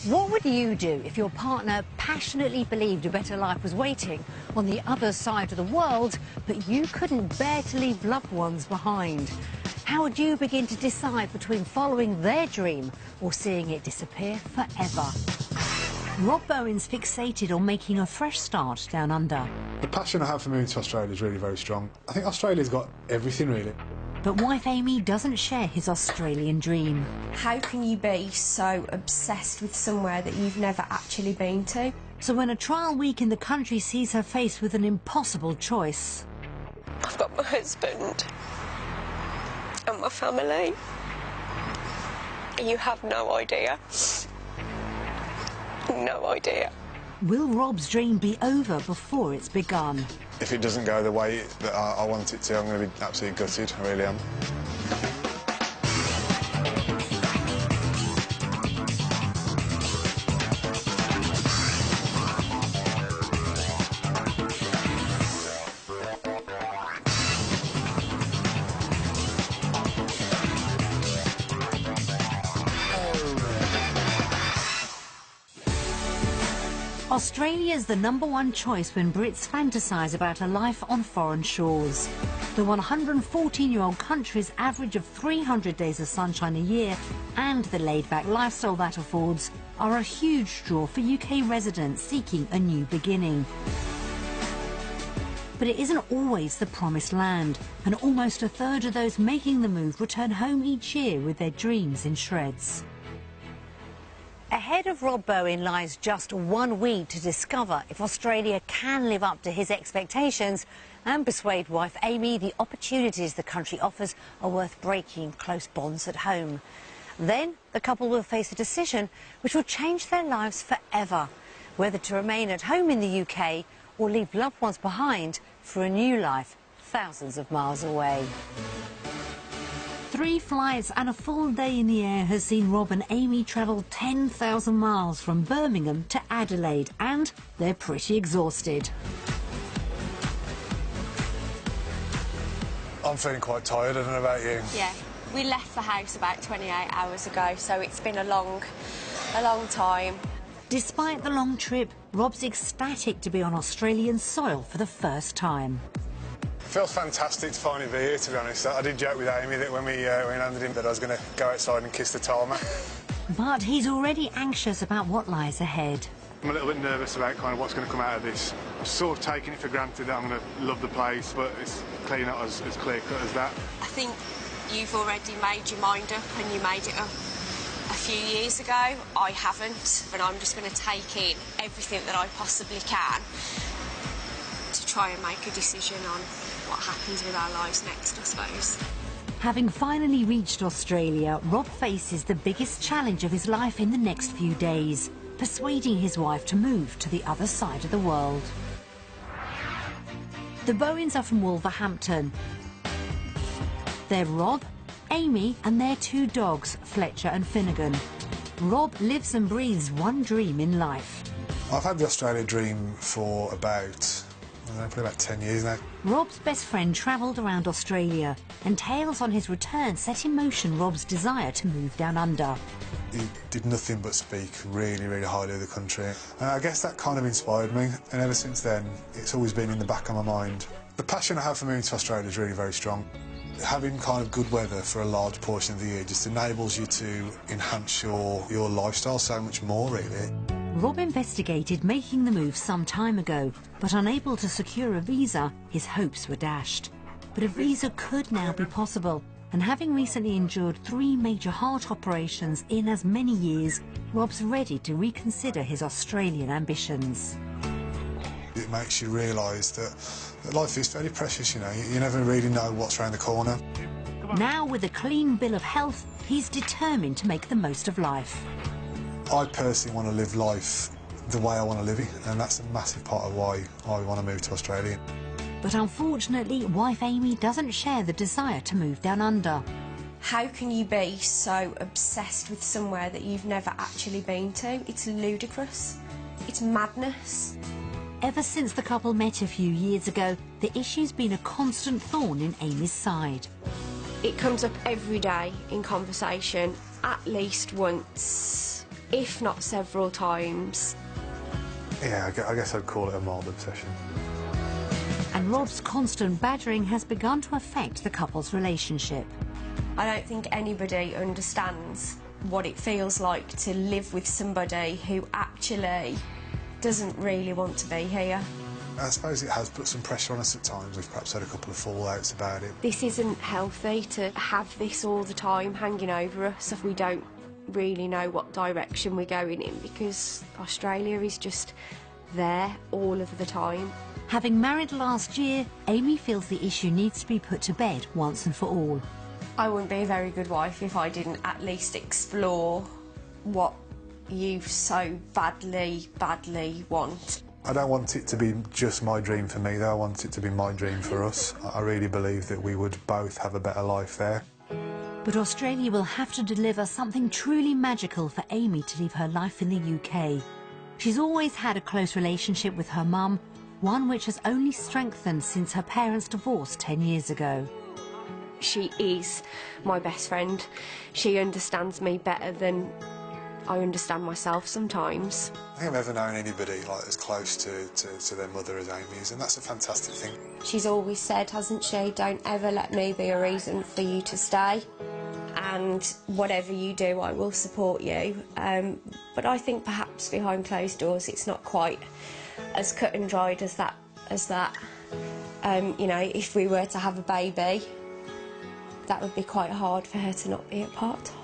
What would you do if your partner passionately believed a better life was waiting on the other side of the world, but you couldn't bear to leave loved ones behind? How would you begin to decide between following their dream or seeing it disappear forever? Rob Bowen's fixated on making a fresh start down under. The passion I have for moving to Australia is really very strong. I think Australia's got everything, really. But wife Amy doesn't share his Australian dream. How can you be so obsessed with somewhere that you've never actually been to? So when a trial week in the country sees her faced with an impossible choice... I've got my husband and my family. You have no idea. No idea. Will Rob's dream be over before it's begun? If it doesn't go the way that I want it to, I'm going to be absolutely gutted. I really am. Australia's the #1 choice when Brits fantasise about a life on foreign shores. The 114-year-old country's average of 300 days of sunshine a year and the laid-back lifestyle that affords are a huge draw for UK residents seeking a new beginning. But it isn't always the promised land, and almost a third of those making the move return home each year with their dreams in shreds. Ahead of Rob Bowen lies just 1 week to discover if Australia can live up to his expectations and persuade wife Amy the opportunities the country offers are worth breaking close bonds at home. Then the couple will face a decision which will change their lives forever, whether to remain at home in the UK or leave loved ones behind for a new life thousands of miles away. 3 flights and a full day in the air has seen Rob and Amy travel 10,000 miles from Birmingham to Adelaide, and they're pretty exhausted. I'm feeling quite tired, I don't know about you. Yeah, we left the house about 28 hours ago, so it's been a long time. Despite the long trip, Rob's ecstatic to be on Australian soil for the first time. It feels fantastic to finally be here, to be honest. I did joke with Amy that when we landed in that I was going to go outside and kiss the tarmac. But he's already anxious about what lies ahead. I'm a little bit nervous about kind of what's going to come out of this. I'm sort of taking it for granted that I'm going to love the place, but it's clearly not as clear-cut as that. I think you've already made your mind up, and you made it up a few years ago. I haven't, and I'm just going to take in everything that I possibly can to try and make a decision on what happens with our lives next, I suppose. Having finally reached Australia, Rob faces the biggest challenge of his life in the next few days, persuading his wife to move to the other side of the world. The Bowens are from Wolverhampton. They're Rob, Amy and their 2 dogs, Fletcher and Finnegan. Rob lives and breathes one dream in life. I've had the Australia dream for about, probably about 10 years now. Rob's best friend travelled around Australia, and tales on his return set in motion Rob's desire to move down under. He did nothing but speak really, really highly of the country. And I guess that kind of inspired me, and ever since then, it's always been in the back of my mind. The passion I have for moving to Australia is really very strong. Having kind of good weather for a large portion of the year just enables you to enhance your lifestyle so much more, really. Rob investigated making the move some time ago, but unable to secure a visa, his hopes were dashed. But a visa could now be possible, and having recently endured 3 major heart operations in as many years, Rob's ready to reconsider his Australian ambitions. It makes you realise that life is very precious, you know. You never really know what's around the corner. Now, with a clean bill of health, he's determined to make the most of life. I personally want to live life the way I want to live it, and that's a massive part of why I want to move to Australia. But unfortunately, wife Amy doesn't share the desire to move down under. How can you be so obsessed with somewhere that you've never actually been to? It's ludicrous. It's madness. Ever since the couple met a few years ago, the issue's been a constant thorn in Amy's side. It comes up every day in conversation, at least once if not several times. Yeah, I guess I'd call it a mild obsession. And Rob's constant badgering has begun to affect the couple's relationship. I don't think anybody understands what it feels like to live with somebody who actually doesn't really want to be here. I suppose it has put some pressure on us at times. We've perhaps had a couple of fallouts about it. This isn't healthy to have this all the time hanging over us if we don't really know what direction we're going in, because Australia is just there all of the time. Having married last year, Amy feels the issue needs to be put to bed once and for all. I wouldn't be a very good wife if I didn't at least explore what you so badly want. I don't want it to be just my dream for me, though. I want it to be my dream for us. I really believe that we would both have a better life there. But Australia will have to deliver something truly magical for Amy to leave her life in the UK. She's always had a close relationship with her mum, one which has only strengthened since her parents divorced 10 years ago. She is my best friend. She understands me better than I understand myself sometimes. I think I've never known anybody like as close to their mother as Amy is, and that's a fantastic thing. She's always said, hasn't she, don't ever let me be a reason for you to stay, and whatever you do I will support you. But I think perhaps behind closed doors it's not quite as cut and dried as that. You know, if we were to have a baby, that would be quite hard for her to not be a part of.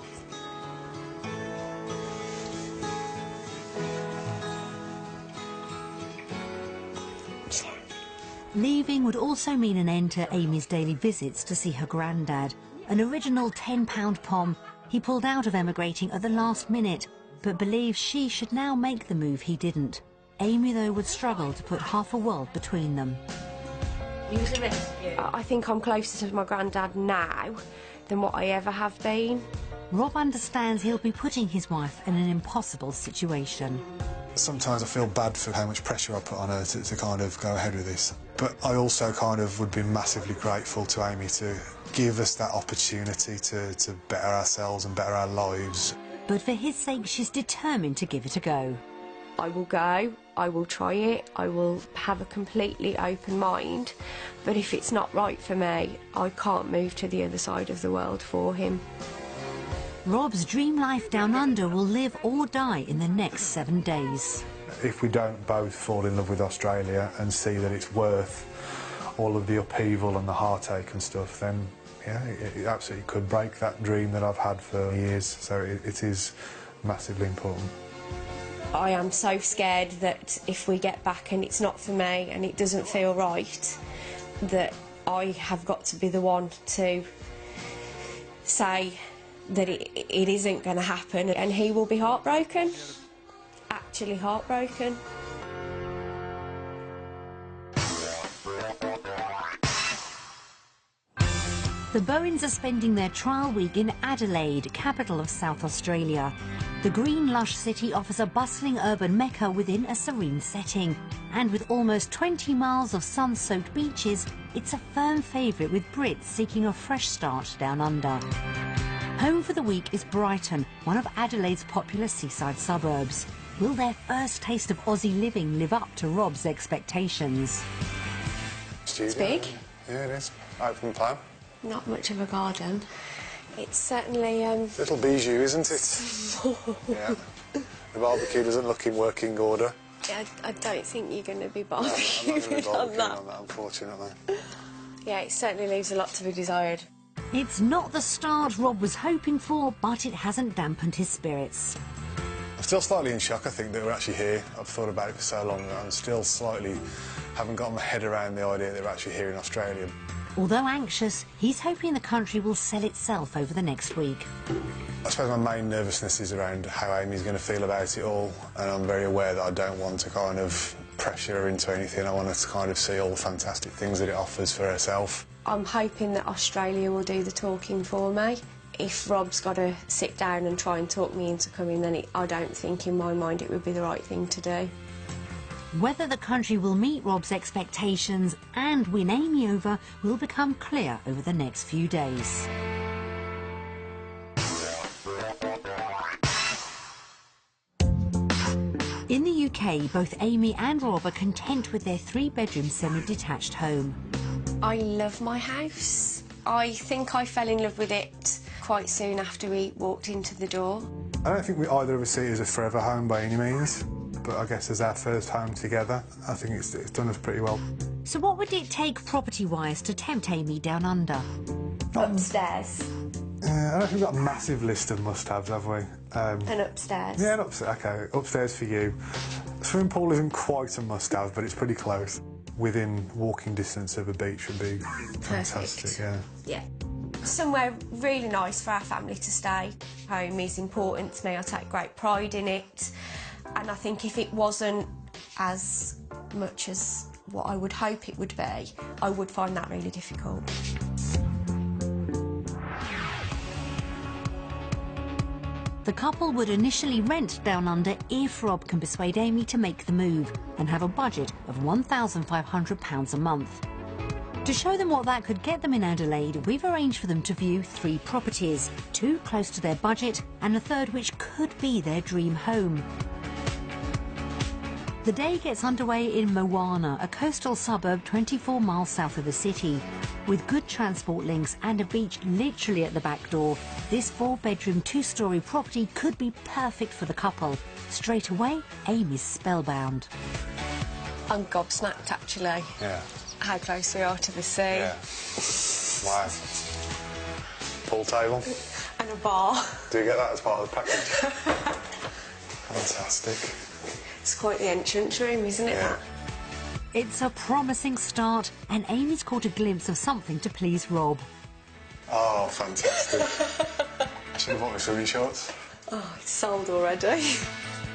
Leaving would also mean an end to Amy's daily visits to see her granddad. An original £10 pom, he pulled out of emigrating at the last minute, but believes she should now make the move he didn't. Amy, though, would struggle to put half a world between them. I think I'm closer to my granddad now than what I ever have been. Rob understands he'll be putting his wife in an impossible situation. Sometimes I feel bad for how much pressure I put on her to kind of go ahead with this. But I also kind of would be massively grateful to Amy to give us that opportunity to better ourselves and better our lives. But for his sake, she's determined to give it a go. I will go, I will try it, I will have a completely open mind, but if it's not right for me, I can't move to the other side of the world for him. Rob's dream life down under will live or die in the next 7 days. If we don't both fall in love with Australia and see that it's worth all of the upheaval and the heartache and stuff, then yeah, it absolutely could break that dream that I've had for years, so it is massively important. I am so scared that if we get back and it's not for me and it doesn't feel right, that I have got to be the one to say that it isn't going to happen, and he will be heartbroken, actually heartbroken. The Bowens are spending their trial week in Adelaide, capital of South Australia. The green, lush city offers a bustling urban mecca within a serene setting. And with almost 20 miles of sun-soaked beaches, it's a firm favourite with Brits seeking a fresh start down under. Home for the week is Brighton, one of Adelaide's popular seaside suburbs. Will their first taste of Aussie living live up to Rob's expectations? It's big. Yeah, it is. Open plan. Not much of a garden. It's certainly... Little bijou, isn't it? Yeah. The barbecue doesn't look in working order. I don't think you're going to be I'm not going to be barbecuing on that. on that, unfortunately. Yeah, it certainly leaves a lot to be desired. It's not the start Rob was hoping for, but it hasn't dampened his spirits. I'm still slightly in shock, I think, that we're actually here. I've thought about it for so long that I'm still slightly... haven't got my head around the idea that we're actually here in Australia. Although anxious, he's hoping the country will sell itself over the next week. I suppose my main nervousness is around how Amy's going to feel about it all, and I'm very aware that I don't want to kind of pressure her into anything. I want her to kind of see all the fantastic things that it offers for herself. I'm hoping that Australia will do the talking for me. If Rob's got to sit down and try and talk me into coming, then I don't think in my mind it would be the right thing to do. Whether the country will meet Rob's expectations and win Amy over will become clear over the next few days. In the UK, both Amy and Rob are content with their 3-bedroom semi-detached home. I love my house. I think I fell in love with it quite soon after we walked into the door. I don't think we either of us see it as a forever home by any means, but I guess as our first home together, I think it's done us pretty well. So what would it take property-wise to tempt Amy down under? Upstairs. I don't think we've got a massive list of must-haves, have we? And upstairs. Yeah, okay, upstairs for you. Swimming pool isn't quite a must-have, but it's pretty close. Within walking distance of a beach would be fantastic, yeah. Yeah. Somewhere really nice for our family to stay. Home is important to me, I take great pride in it. And I think if it wasn't as much as what I would hope it would be, I would find that really difficult. The couple would initially rent Down Under if Rob can persuade Amy to make the move and have a budget of £1,500 a month. To show them what that could get them in Adelaide, we've arranged for them to view 3 properties, 2 close to their budget and a third which could be their dream home. The day gets underway in Moana, a coastal suburb 24 miles south of the city. With good transport links and a beach literally at the back door, this 4-bedroom, 2-storey property could be perfect for the couple. Straight away, Amy's spellbound. I'm gobsmacked, actually. Yeah. How close we are to the sea. Yeah. Wow. Pool table. And a bar. Do you get that as part of the package? Fantastic. It's quite the entrance room, isn't it, Yeah. that? It's a promising start, and Amy's caught a glimpse of something to please Rob. Oh, fantastic. Should have bought me swimming shorts. Oh, it's sold already.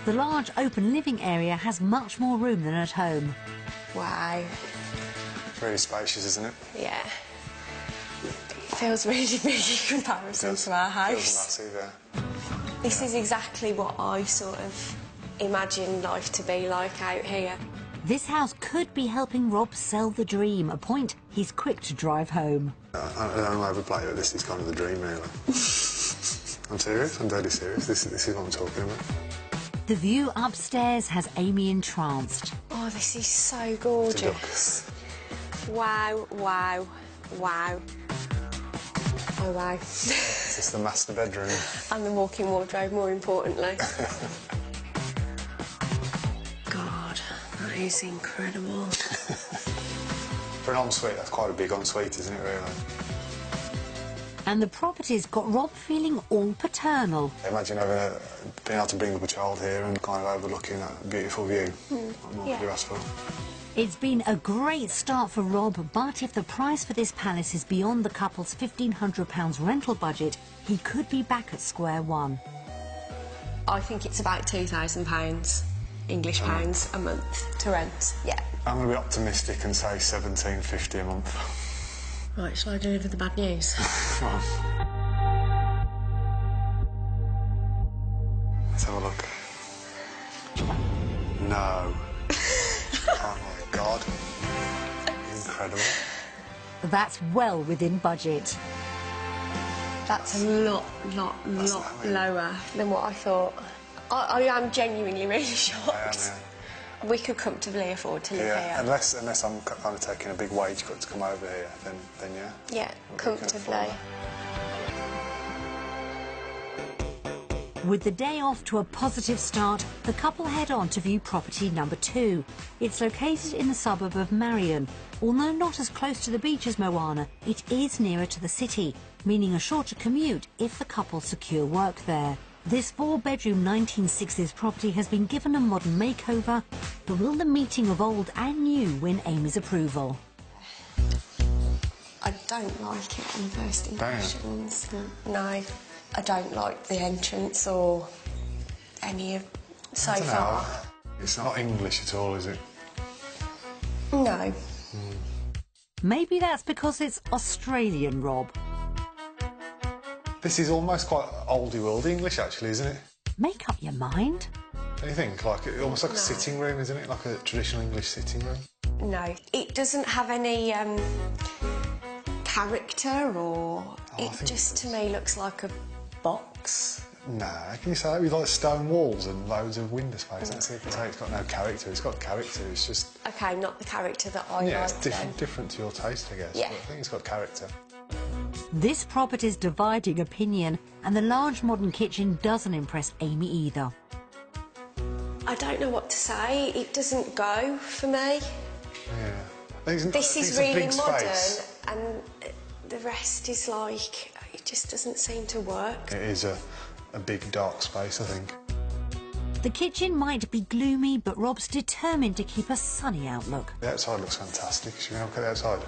The large open living area has much more room than at home. Wow. It's really spacious, isn't it? Yeah. It feels really big in comparison to our house. Feels massive, yeah. This is exactly what I sort of imagined life to be like out here. This house could be helping Rob sell the dream, a point he's quick to drive home. I don't know overplay it, this is kind of the dream, really. I'm serious, I'm deadly serious. This is what I'm talking about. The view upstairs has Amy entranced. Oh, this is so gorgeous. Wow, wow, wow. Oh, wow. Is this the master bedroom? And the walk-in wardrobe, more importantly. God, that is incredible. For an ensuite, that's quite a big ensuite, isn't it, really? And the property's got Rob feeling all paternal. Imagine being able to bring up a child here and kind of overlooking that beautiful view. What more could you ask for? It's been a great start for Rob, but if the price for this palace is beyond the couple's £1,500 rental budget, he could be back at square one. I think it's about £2,000 English pounds a month to rent. Yeah. I'm going to be optimistic and say £1,750 a month. Right, shall I deliver the bad news? Come on. Let's have a look. No. Oh my God. Incredible. That's well within budget. That's a lot lower than what I thought. I am genuinely really shocked. I am, yeah. We could comfortably afford to live here. Unless I'm kind of taking a big wage cut to come over here, then yeah. Yeah, comfortably. With the day off to a positive start, the couple head on to view property number 2. It's located in the suburb of Marion. Although not as close to the beach as Moana, it is nearer to the city, meaning a shorter commute if the couple secure work there. This 4-bedroom 1960s property has been given a modern makeover, but will the meeting of old and new win Amy's approval? I don't like it on first impressions. No, I don't like the entrance or any of so far. It's not English at all, is it? No. Maybe that's because it's Australian, Rob. This is almost quite oldie-worldy English, actually, isn't it? Make up your mind. Don't you think? Like almost like a sitting room, isn't it? Like a traditional English sitting room. No, it doesn't have any character or... it just, to me, looks like a box. Nah, can you say that with like stone walls and loads of window space? That's it. It's got no character. It's got character. It's just... Okay, not the character that I Yeah, like. it's different to your taste, I guess. Yeah. But I think it's got character. This property's dividing opinion, and the large modern kitchen doesn't impress Amy either. I don't know what to say. It doesn't go for me. Yeah. This is really modern, and the rest is like, it just doesn't seem to work. It is a big dark space, I think. The kitchen might be gloomy, but Rob's determined to keep a sunny outlook. The outside looks fantastic. Should we have a look at the outside?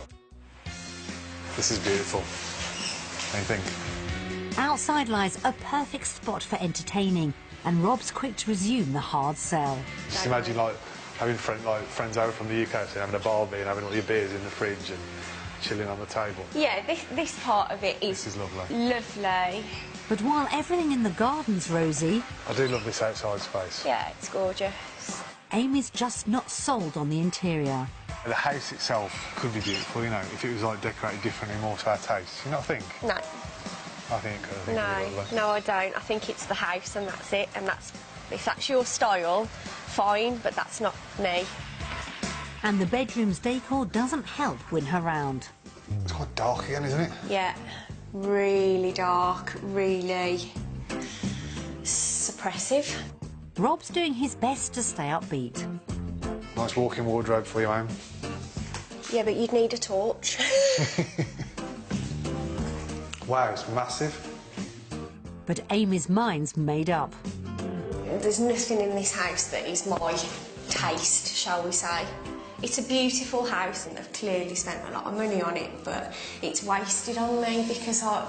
This is beautiful. What do you think? Outside lies a perfect spot for entertaining, and Rob's quick to resume the hard sell. Just imagine like having friends over from the UK, so having a barbie and having all your beers in the fridge and chilling on the table. Yeah, this part of it is... This is lovely. Lovely. But while everything in the garden's rosy, I do love this outside space. Yeah, it's gorgeous. Amy's just not sold on the interior. The house itself could be beautiful, you know, if it was like decorated differently, more to our taste. You not think? No. I think it could. I think it'd be lovely. No, I don't. I think it's the house and that's it. And if that's your style, fine, but that's not me. And the bedroom's decor doesn't help win her round. It's quite dark again, isn't it? Yeah, really dark, really suppressive. Rob's doing his best to stay upbeat. Nice walk-in wardrobe for you, Em. Yeah, but you'd need a torch. Wow, it's massive. But Amy's mind's made up. There's nothing in this house that is my taste, shall we say. It's a beautiful house and they've clearly spent a lot of money on it, but it's wasted on me because I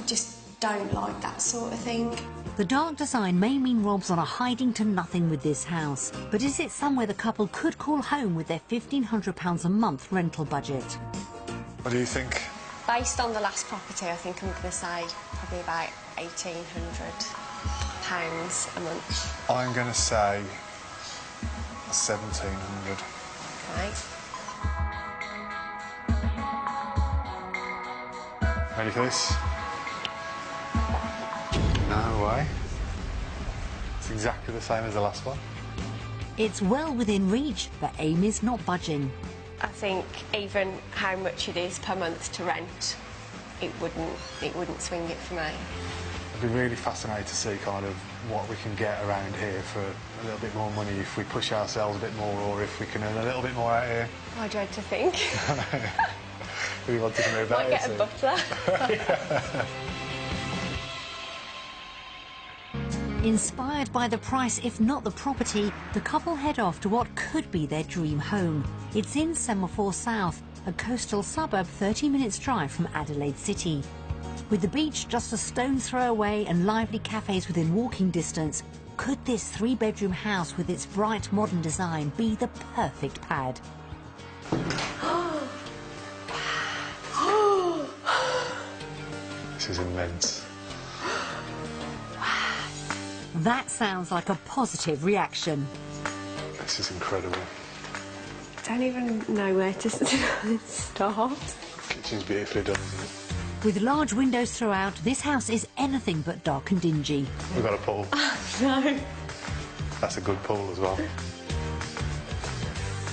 just don't like that sort of thing. The dark design may mean Rob's on a hiding-to-nothing with this house, but is it somewhere the couple could call home with their £1,500 a month rental budget? What do you think? Based on the last property, I think I'm going to say probably about £1,800 a month. I'm going to say 1,700. Okay. Ready for this? No way. It's exactly the same as the last one. It's well within reach, but Amy's not budging. I think even how much it is per month to rent, it wouldn't swing it for me. I'd be really fascinated to see kind of what we can get around here for a little bit more money if we push ourselves a bit more, or if we can earn a little bit more out here. I dread to think. We wanted to move that Might get a butler. Inspired by the price, if not the property, the couple head off to what could be their dream home. It's in Semaphore South, a coastal suburb 30 minutes drive from Adelaide City. With the beach just a stone's throw away and lively cafes within walking distance, could this three-bedroom house with its bright modern design be the perfect pad? This is immense. That sounds like a positive reaction. This is incredible. I don't even know where to start. Kitchen's beautifully done, isn't it? With large windows throughout, this house is anything but dark and dingy. We've got a pool. No. That's a good pool as well.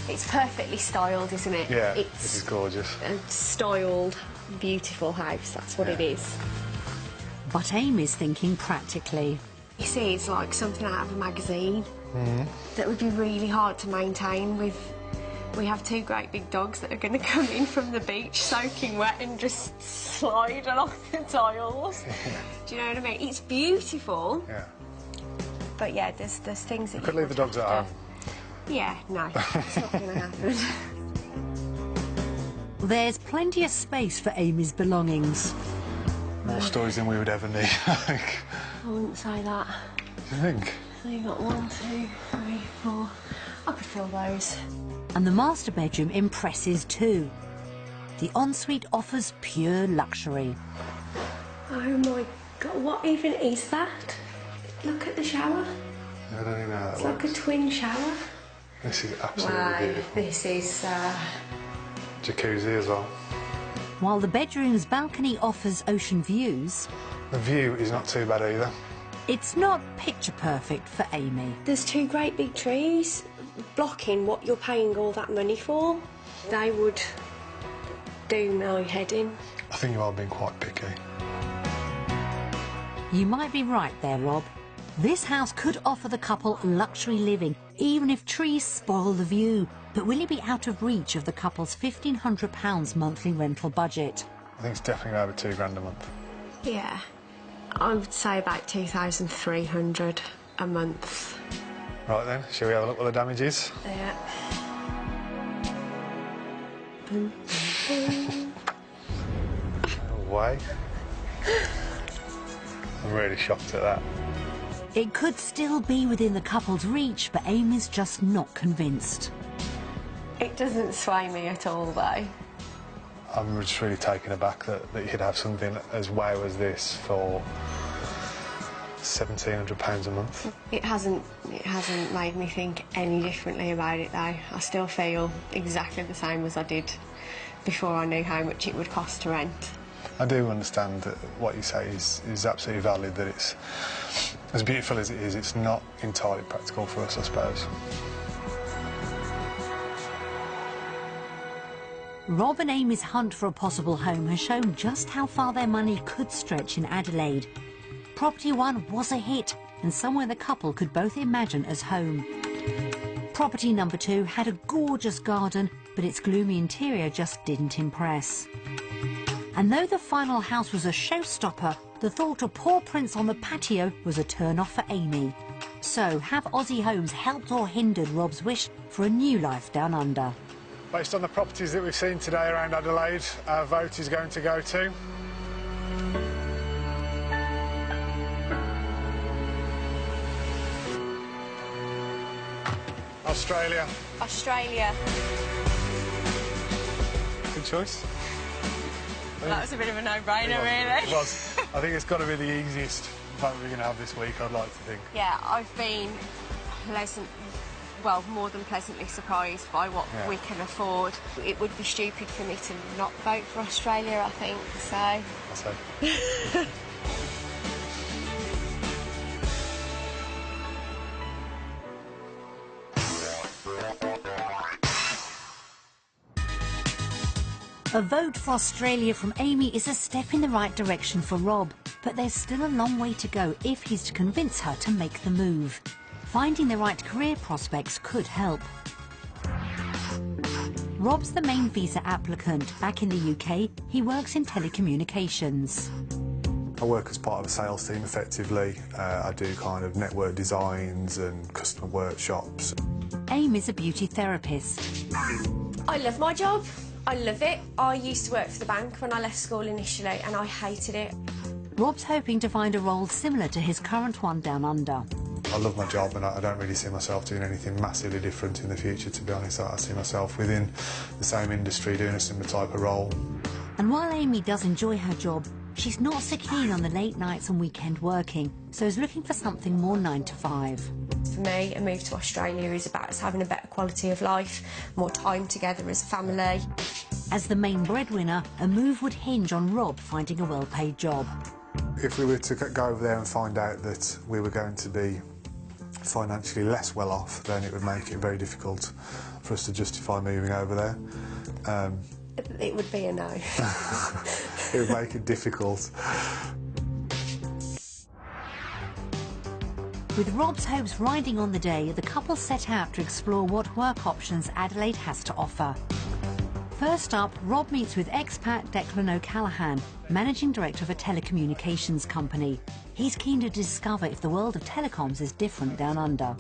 It's perfectly styled, isn't it? Yeah, it's this is gorgeous. A styled, beautiful house, that's what it is. But Amy's thinking practically. You see, it's like something out of a magazine that would be really hard to maintain with... We have two great big dogs that are going to come in from the beach soaking wet and just slide along the tiles. Do you know what I mean? It's beautiful. Yeah. But yeah, there's things that Could leave the dogs at home. Yeah, no, it's not going to happen. There's plenty of space for Amy's belongings. More stories than we would ever need, I think. I wouldn't say that. Do you think? So you've got 1, 2, 3, 4. I could fill those. And the master bedroom impresses too. The ensuite offers pure luxury. Oh my God, what even is that? Look at the shower. I don't even know how that It's works. like a twin shower. This is absolutely Wow, beautiful. this is... Jacuzzi as well. While the bedroom's balcony offers ocean views, The view is not too bad either. It's not picture perfect for Amy. There's two great big trees blocking what you're paying all that money for. They would do my head in. I think you are being quite picky. You might be right there, Rob. This house could offer the couple luxury living, even if trees spoil the view. But will it be out of reach of the couple's £1,500 monthly rental budget? I think it's definitely over £2 grand a month. Yeah, I would say about 2,300 a month. Right then, shall we have a look what the damage is? Yeah. No way. I'm really shocked at that. It could still be within the couple's reach, but Amy's just not convinced. It doesn't sway me at all, though. I'm just really taken aback that you'd have something as wow as this for £1,700 a month. It hasn't made me think any differently about it, though. I still feel exactly the same as I did before I knew how much it would cost to rent. I do understand that what you say is absolutely valid, that it's, as beautiful as it is, it's not entirely practical for us, I suppose. Rob and Amy's hunt for a possible home has shown just how far their money could stretch in Adelaide. Property 1 was a hit, and somewhere the couple could both imagine as home. Property number 2 had a gorgeous garden, but its gloomy interior just didn't impress. And though the final house was a showstopper, the thought of paw prints on the patio was a turn-off for Amy. So, have Aussie Homes helped or hindered Rob's wish for a new life down under? Based on the properties that we've seen today around Adelaide, our vote is going to go to... Australia. Australia. Good choice. Well, that was a bit of a no-brainer, really. It was. I think it's got to be the easiest vote we're going to have this week, I'd like to think. Yeah, I've been more than pleasantly surprised by what we can afford. It would be stupid for me to not vote for Australia, I think, so... That's it. A vote for Australia from Amy is a step in the right direction for Rob, but there's still a long way to go if he's to convince her to make the move. Finding the right career prospects could help. Rob's the main visa applicant. Back in the UK, he works in telecommunications. I work as part of a sales team, effectively. I do kind of network designs and customer workshops. Amy's a beauty therapist. I love my job. I love it. I used to work for the bank when I left school initially, and I hated it. Rob's hoping to find a role similar to his current one down under. I love my job, and I don't really see myself doing anything massively different in the future, to be honest. I see myself within the same industry doing a similar type of role. And while Amy does enjoy her job, she's not so keen on the late nights and weekend working, so is looking for something more 9 to 5. For me, a move to Australia is about us having a better quality of life, more time together as a family. As the main breadwinner, a move would hinge on Rob finding a well-paid job. If we were to go over there and find out that we were going to be financially less well off, then it would make it very difficult for us to justify moving over there. It would be a no. It would make it difficult. With Rob's hopes riding on the day, the couple set out to explore what work options Adelaide has to offer. First up, Rob meets with expat Declan O'Callaghan, Managing Director of a telecommunications company. He's keen to discover if the world of telecoms is different down under.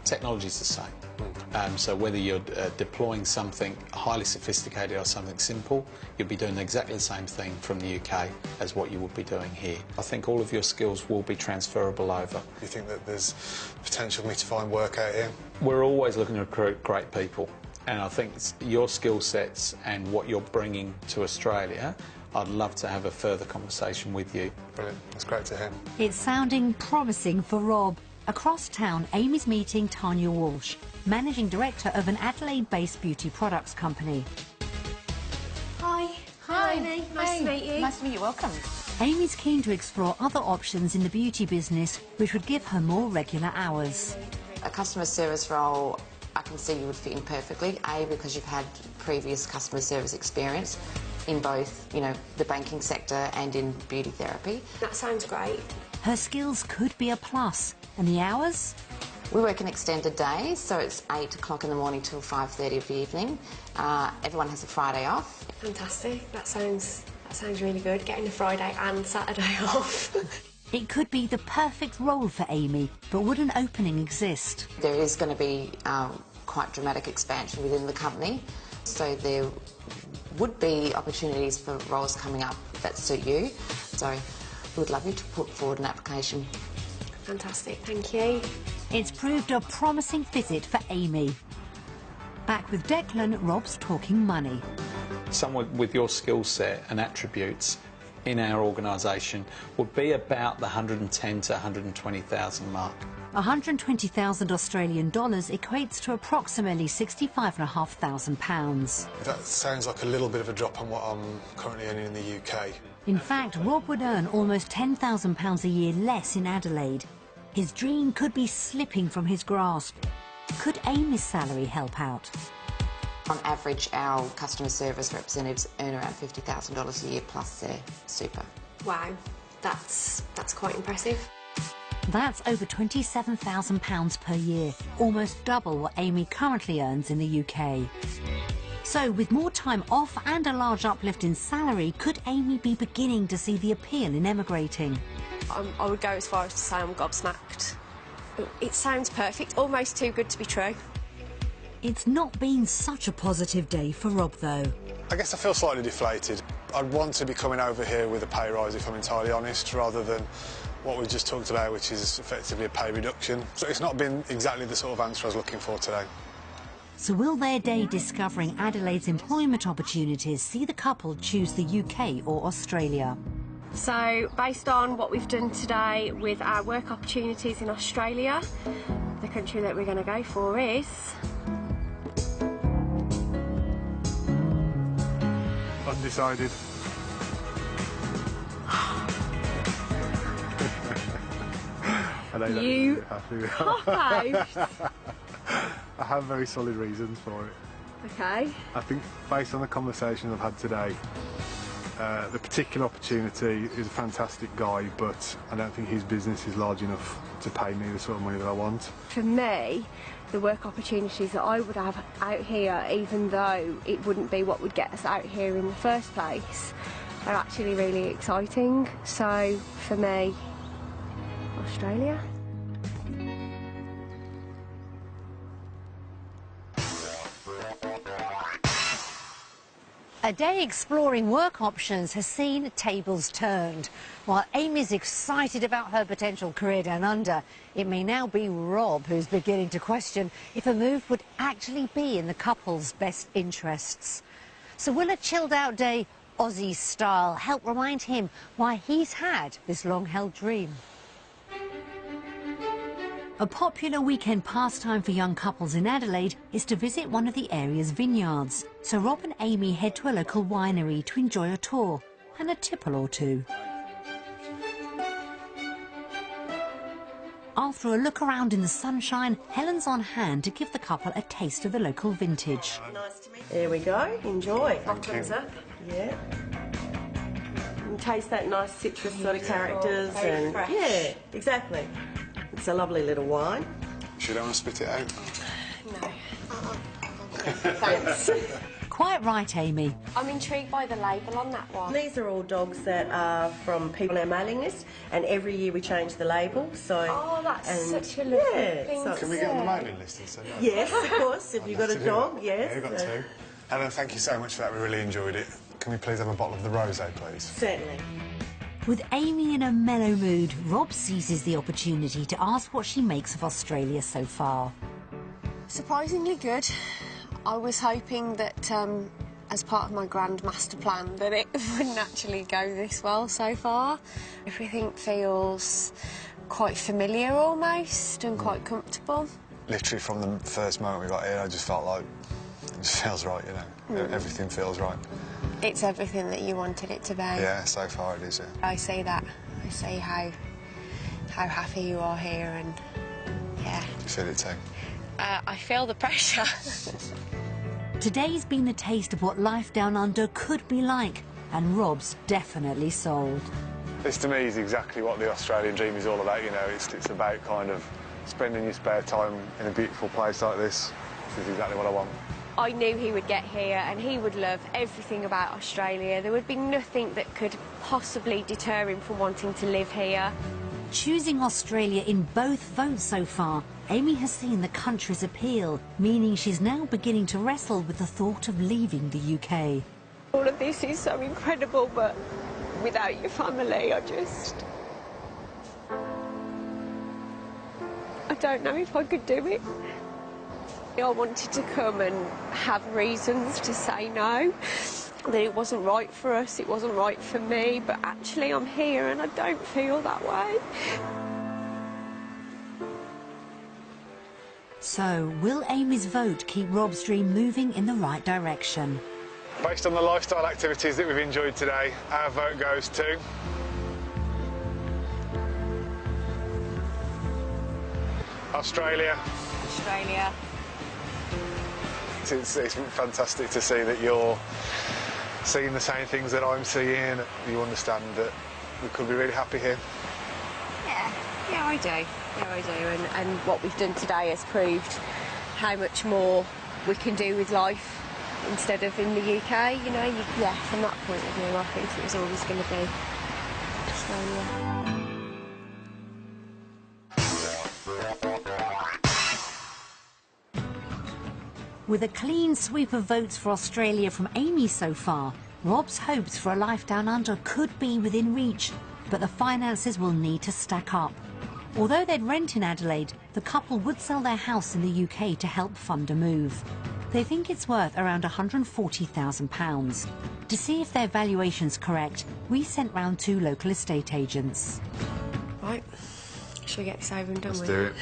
Technology's the same. So whether you're deploying something highly sophisticated or something simple, you'll be doing exactly the same thing from the UK as what you would be doing here. I think all of your skills will be transferable over. Do you think that there's potential for me to find work out here? We're always looking to recruit great people, and I think your skill sets and what you're bringing to Australia, I'd love to have a further conversation with you. Brilliant. That's great to hear. It's sounding promising for Rob. Across town, Amy's meeting Tanya Walsh, Managing Director of an Adelaide-based beauty products company. Hi. Hi. Amy. Nice to meet you. Nice to meet you. Welcome. Amy's keen to explore other options in the beauty business which would give her more regular hours. A customer service role, I can see you would fit in perfectly, A, because you've had previous customer service experience in both, you know, the banking sector and in beauty therapy. That sounds great. Her skills could be a plus. And the hours? We work in extended days, so it's 8 o'clock in the morning till 5:30 of the evening. Everyone has a Friday off. Fantastic. That sounds really good, getting a Friday and Saturday off. It could be the perfect role for Amy, but would an opening exist? There is going to be quite dramatic expansion within the company, so there would be opportunities for roles coming up that suit you. So we would love you to put forward an application. Fantastic, thank you. It's proved a promising visit for Amy. Back with Declan, Rob's talking money. Someone with your skill set and attributes in our organisation would be about the 110 to 120,000 mark. 120,000 Australian dollars equates to approximately £65,500. That sounds like a little bit of a drop on what I'm currently earning in the UK. In fact, Rob would earn almost £10,000 a year less in Adelaide. His dream could be slipping from his grasp. Could Amy's salary help out? On average, our customer service representatives earn around $50,000 a year plus their super. Wow, that's quite impressive. That's over £27,000 per year, almost double what Amy currently earns in the UK. So, with more time off and a large uplift in salary, could Amy be beginning to see the appeal in emigrating? I would go as far as to say I'm gobsmacked. It sounds perfect, almost too good to be true. It's not been such a positive day for Rob, though. I guess I feel slightly deflated. I'd want to be coming over here with a pay rise, if I'm entirely honest, rather than what we just talked about, which is effectively a pay reduction. So it's not been exactly the sort of answer I was looking for today. So will their day discovering Adelaide's employment opportunities see the couple choose the UK or Australia? So, based on what we've done today with our work opportunities in Australia, the country that we're going to go for is... Undecided. You cop-out! I have very solid reasons for it. Okay. I think based on the conversation I've had today, the particular opportunity is a fantastic guy, but I don't think his business is large enough to pay me the sort of money that I want. For me, the work opportunities that I would have out here, even though it wouldn't be what would get us out here in the first place, are actually really exciting. So, for me, Australia. A day exploring work options has seen tables turned. While Amy's excited about her potential career down under, it may now be Rob who's beginning to question if a move would actually be in the couple's best interests. So will a chilled-out day, Aussie style, help remind him why he's had this long-held dream? A popular weekend pastime for young couples in Adelaide is to visit one of the area's vineyards. So Rob and Amy head to a local winery to enjoy a tour and a tipple or two. After a look around in the sunshine, Helen's on hand to give the couple a taste of the local vintage. Nice to meet you. There we go. Enjoy. Bottoms up. Yeah. And taste that nice citrus sort of characters and fresh. yeah, exactly. It's a lovely little wine. You don't want to spit it out? No. Thanks. Quite right, Amy. I'm intrigued by the label on that one. These are all dogs that are from people on our mailing list, and every year we change the label. So Oh, that's such a lovely thing so- to Can we get on the mailing list instead? Yes, of course. If you've got a dog, yes. Yeah, we've got two. Helen, thank you so much for that. We really enjoyed it. Can we please have a bottle of the rosé, please? Certainly. With Amy in a mellow mood, Rob seizes the opportunity to ask what she makes of Australia so far. Surprisingly good. I was hoping that, as part of my grand master plan, that it wouldn't actually go this well so far. Everything feels quite familiar almost and quite comfortable. Literally from the first moment we got here, I just felt like It just feels right, you know. Everything feels right. It's everything that you wanted it to be. Yeah, so far it is, yeah. I see that. I see how happy you are here, and yeah. You feel it too? I feel the pressure. Today's been a taste of what life down under could be like, and Rob's definitely sold. This to me is exactly what the Australian dream is all about, you know. It's about kind of spending your spare time in a beautiful place like this. This is exactly what I want. I knew he would get here and he would love everything about Australia. There would be nothing that could possibly deter him from wanting to live here. Choosing Australia in both votes so far, Amy has seen the country's appeal, meaning she's now beginning to wrestle with the thought of leaving the UK. All of this is so incredible, but without your family, I don't know if I could do it. I wanted to come and have reasons to say no, that it wasn't right for us, it wasn't right for me, but actually I'm here and I don't feel that way. So, will Amy's vote keep Rob's dream moving in the right direction? Based on the lifestyle activities that we've enjoyed today, our vote goes to... Australia. Australia. It's fantastic to see that you're seeing the same things that I'm seeing. You understand that we could be really happy here. Yeah, I do. Yeah, I do. And what we've done today has proved how much more we can do with life instead of in the UK. You know, yeah, from that point of view, I think it was always going to be Australia. With a clean sweep of votes for Australia from Amy so far, Rob's hopes for a life down under could be within reach, but the finances will need to stack up. Although they'd rent in Adelaide, the couple would sell their house in the UK to help fund a move. They think it's worth around £140,000. To see if their valuation's correct, we sent round 2 local estate agents. Right, shall we get this over and done with? Let's do it.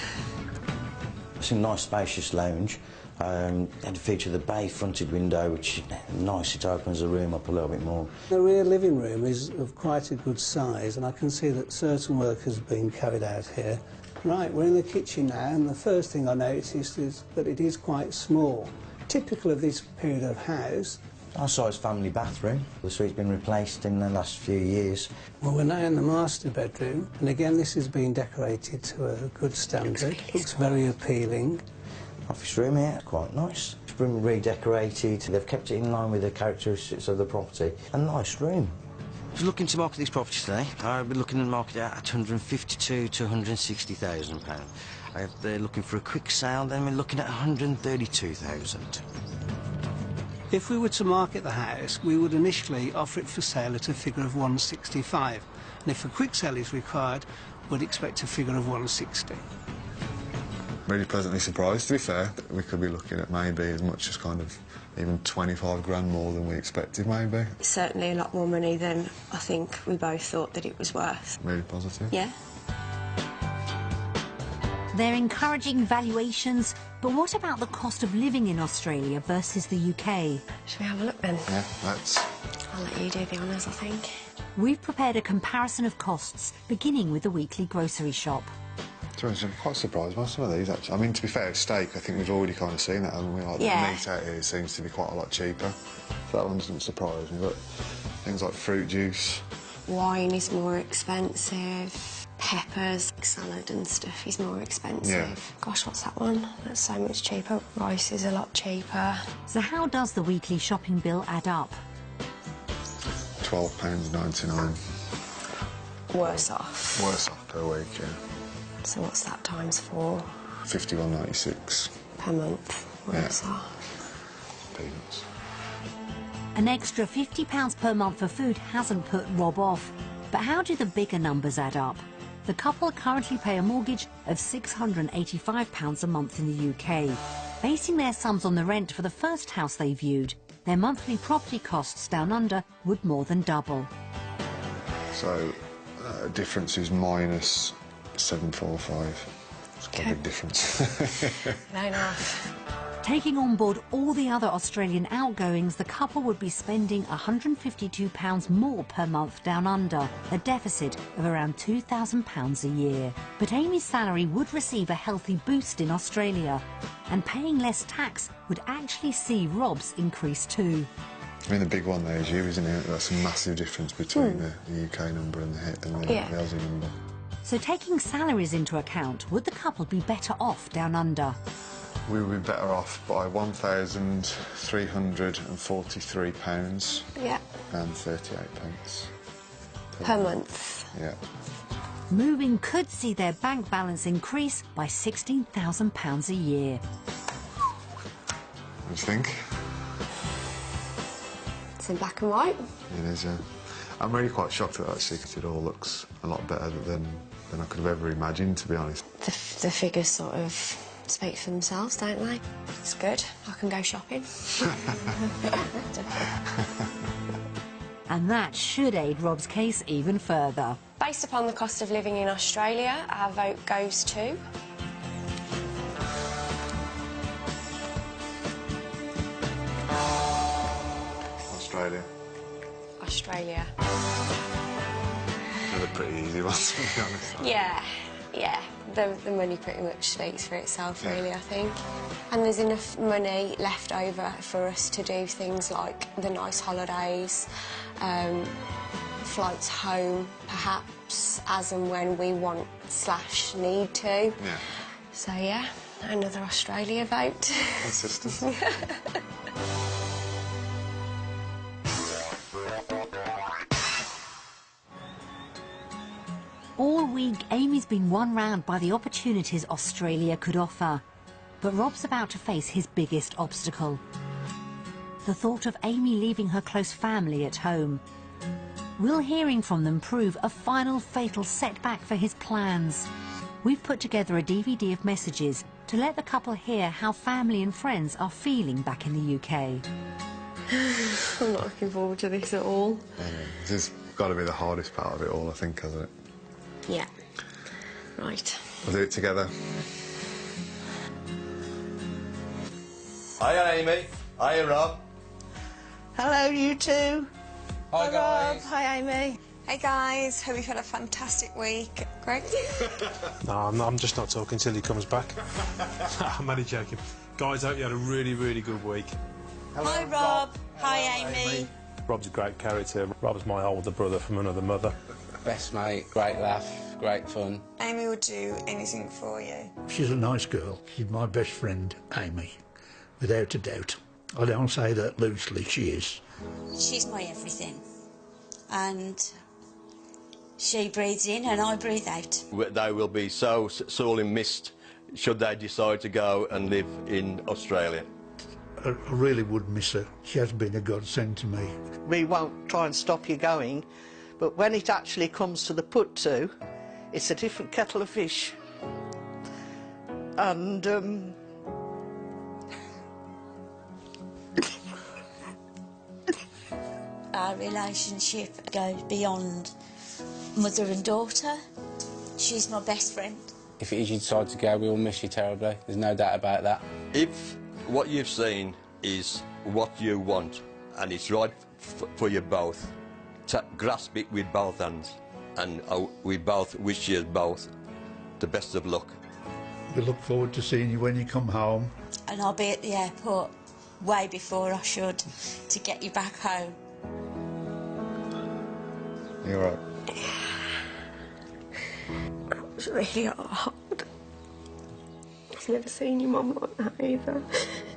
It's a nice spacious lounge. Had a feature of the bay fronted window, which is nice. It opens the room up a little bit more. The rear living room is of quite a good size, and I can see that certain work has been carried out here. Right, we're in the kitchen now, and the first thing I noticed is that it is quite small. Typical of this period of house. Our size family bathroom. The suite's been replaced in the last few years. Well, we're now in the master bedroom, and again this has been decorated to a good standard. Looks very appealing. Office room here, quite nice. It's been redecorated. They've kept it in line with the characteristics of the property. A nice room. I was looking to market this property today. I've been looking to market it at £152,000 to £160,000. If they're looking for a quick sale, then we're looking at £132,000. If we were to market the house, we would initially offer it for sale at a figure of £165,000, and if a quick sale is required, we'd expect a figure of £160,000. Really pleasantly surprised, to be fair. We could be looking at maybe as much as kind of even 25 grand more than we expected, maybe. Certainly a lot more money than I think we both thought that it was worth. Really positive. Yeah. They're encouraging valuations, but what about the cost of living in Australia versus the UK? Shall we have a look then? Yeah, let's. I'll let you do the honours, I think. We've prepared a comparison of costs, beginning with the weekly grocery shop. I'm quite surprised by some of these, actually. I mean, to be fair, steak, I think we've already kind of seen that, haven't we? Like, yeah. The meat out here seems to be quite a lot cheaper. So that one doesn't surprise me, but things like fruit juice. Wine is more expensive. Peppers, salad and stuff is more expensive. Yeah. Gosh, what's that one? That's so much cheaper. Rice is a lot cheaper. So how does the weekly shopping bill add up? £12.99. Worse off. Worse off per week, yeah. So what's that times 4? £51.96. Per month. Worse Yeah. off. Peanuts. An extra £50 per month for food hasn't put Rob off. But how do the bigger numbers add up? The couple currently pay a mortgage of £685 a month in the UK. Basing their sums on the rent for the first house they viewed, their monthly property costs down under would more than double. So, difference is minus 745. It's quite a big difference. 9.5. Taking on board all the other Australian outgoings, the couple would be spending £152 more per month down under, a deficit of around £2,000 a year. But Amy's salary would receive a healthy boost in Australia, and paying less tax would actually see Rob's increase too. I mean, the big one there is you, isn't it? That's a massive difference between the UK number and the Aussie number. So taking salaries into account, would the couple be better off down under? We would be better off by £1,343 Yeah. and 38 pence. Per month. Yeah. Moving could see their bank balance increase by £16,000 a year. What do you think? It's in black and white. It is, yeah. I'm really quite shocked at that, actually, because it all looks a lot better than I could have ever imagined, to be honest. The figures sort of speak for themselves, don't they? It's good. I can go shopping. And that should aid Rob's case even further. Based upon the cost of living in Australia, our vote goes to... Australia. Australia. They're pretty easy ones, to be honest. Yeah. The money pretty much speaks for itself, really, I think. And there's enough money left over for us to do things like the nice holidays, flights home, perhaps, as and when we want / need to. Yeah. So, yeah, another Australia vote. Consistent. All week, Amy's been won round by the opportunities Australia could offer. But Rob's about to face his biggest obstacle. The thought of Amy leaving her close family at home. Will hearing from them prove a final fatal setback for his plans? We've put together a DVD of messages to let the couple hear how family and friends are feeling back in the UK. I'm not looking forward to this at all. This has got to be the hardest part of it all, I think, hasn't it? Yeah. Right. We'll do it together. Hiya, Amy. Hiya, Rob. Hello, you two. Hi, guys. Hi, Amy. Hey guys, hope you've had a fantastic week. Greg? No, I'm just not talking till he comes back. I'm only joking. Guys, hope you had a really, really good week. Hello, Hi, Rob. Hi, Amy. Rob's a great character. Rob's my older brother from another mother. Best mate, great laugh, great fun. Amy will do anything for you. She's a nice girl. She's my best friend, Amy, without a doubt. I don't say that loosely, she is. She's my everything. And she breathes in and I breathe out. They will be so sorely missed should they decide to go and live in Australia. I really would miss her. She has been a godsend to me. We won't try and stop you going, but when it actually comes to the put to, it's a different kettle of fish. And, our relationship goes beyond mother and daughter. She's my best friend. If it is you decide to go, we will miss you terribly. There's no doubt about that. If what you've seen is what you want and it's right for you both, grasp it with both hands, and we both wish you both the best of luck. We look forward to seeing you when you come home. And I'll be at the airport way before I should to get you back home. You're right. It's really hard. I've never seen your mum like that either.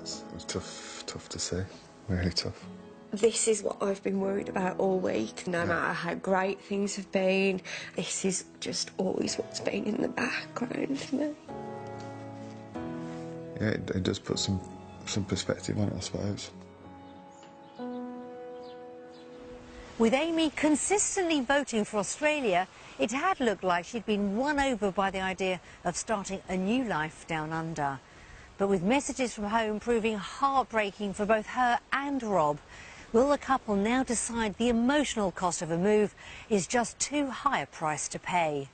It's tough to see. Really tough. This is what I've been worried about all week. No matter how great things have been, this is just always what's been in the background for me. Yeah, it does put some perspective on it, I suppose. With Amy consistently voting for Australia, it had looked like she'd been won over by the idea of starting a new life down under. But with messages from home proving heartbreaking for both her and Rob, will the couple now decide the emotional cost of a move is just too high a price to pay?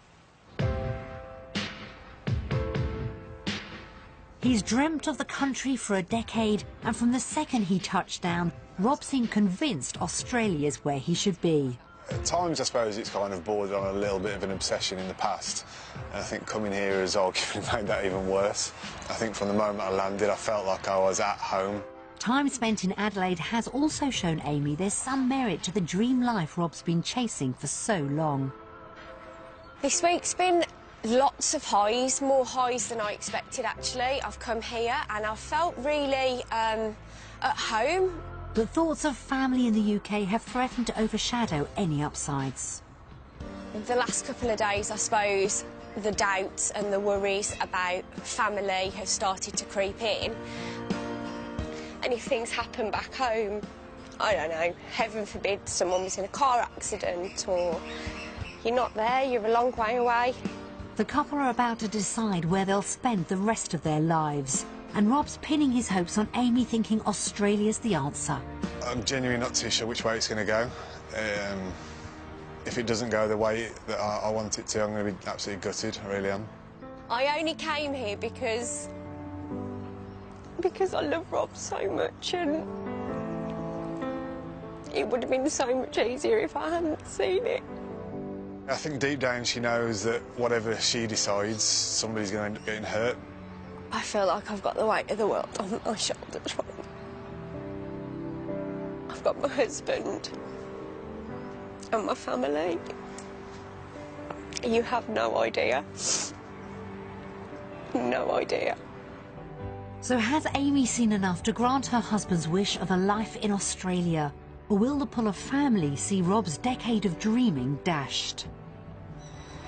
He's dreamt of the country for a decade, and from the second he touched down, Rob seemed convinced Australia's where he should be. At times, I suppose, it's kind of bordered on a little bit of an obsession in the past. And I think coming here has arguably made that even worse. I think from the moment I landed, I felt like I was at home. Time spent in Adelaide has also shown Amy there's some merit to the dream life Rob's been chasing for so long. This week's been lots of highs, more highs than I expected actually. I've come here and I've felt really at home. But thoughts of family in the UK have threatened to overshadow any upsides. The last couple of days, I suppose, the doubts and the worries about family have started to creep in. And if things happen back home, I don't know, heaven forbid someone was in a car accident or you're not there, you're a long way away. The couple are about to decide where they'll spend the rest of their lives. And Rob's pinning his hopes on Amy thinking Australia's the answer. I'm genuinely not too sure which way it's going to go. If it doesn't go the way that I want it to, I'm going to be absolutely gutted, I really am. I only came here because I love Rob so much, and it would have been so much easier if I hadn't seen it. I think deep down she knows that whatever she decides, somebody's going to end up getting hurt. I feel like I've got the weight of the world on my shoulders. I've got my husband and my family. You have no idea. No idea. So has Amy seen enough to grant her husband's wish of a life in Australia? Or will the pull of family see Rob's decade of dreaming dashed?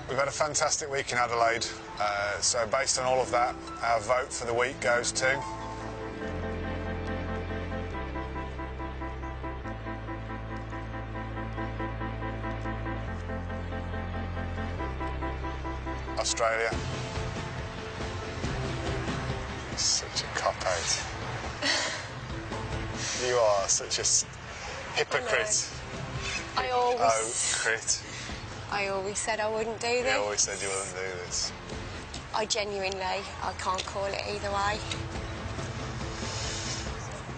We've had a fantastic week in Adelaide, so based on all of that, our vote for the week goes to... Australia. You're such a cop-out. You are such a hypocrite. I always said I wouldn't do this. You always said you wouldn't do this. I can't call it either way.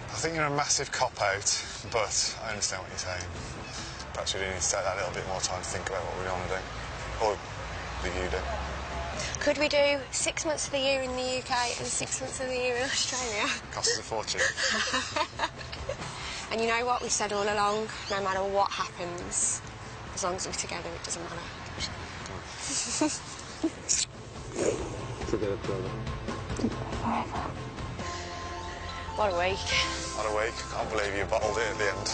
I think you're a massive cop-out, but I understand what you're saying. Perhaps we do need to take that little bit more time to think about what we want to do. Or do you do? Could we do 6 months of the year in the UK and 6 months of the year in Australia? Costs us a fortune. And you know what? We've said all along, no matter what happens, as long as we're together, it doesn't matter. What a week. What a week. Can't believe you bottled it at the end.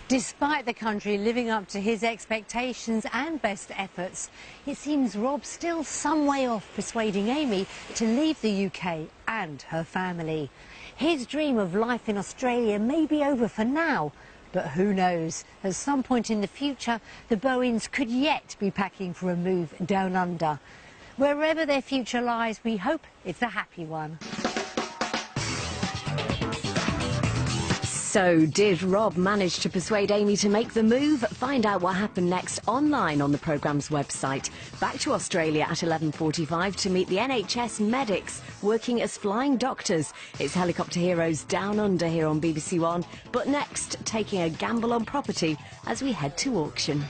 Despite the country living up to his expectations and best efforts, it seems Rob's still some way off persuading Amy to leave the UK and her family. His dream of life in Australia may be over for now, but who knows? At some point in the future, the Bowens could yet be packing for a move down under. Wherever their future lies, we hope it's a happy one. So, did Rob manage to persuade Amy to make the move? Find out what happened next online on the programme's website. Back to Australia at 11:45 to meet the NHS medics working as flying doctors. It's Helicopter Heroes Down Under here on BBC One. But next, taking a gamble on property as we head to auction.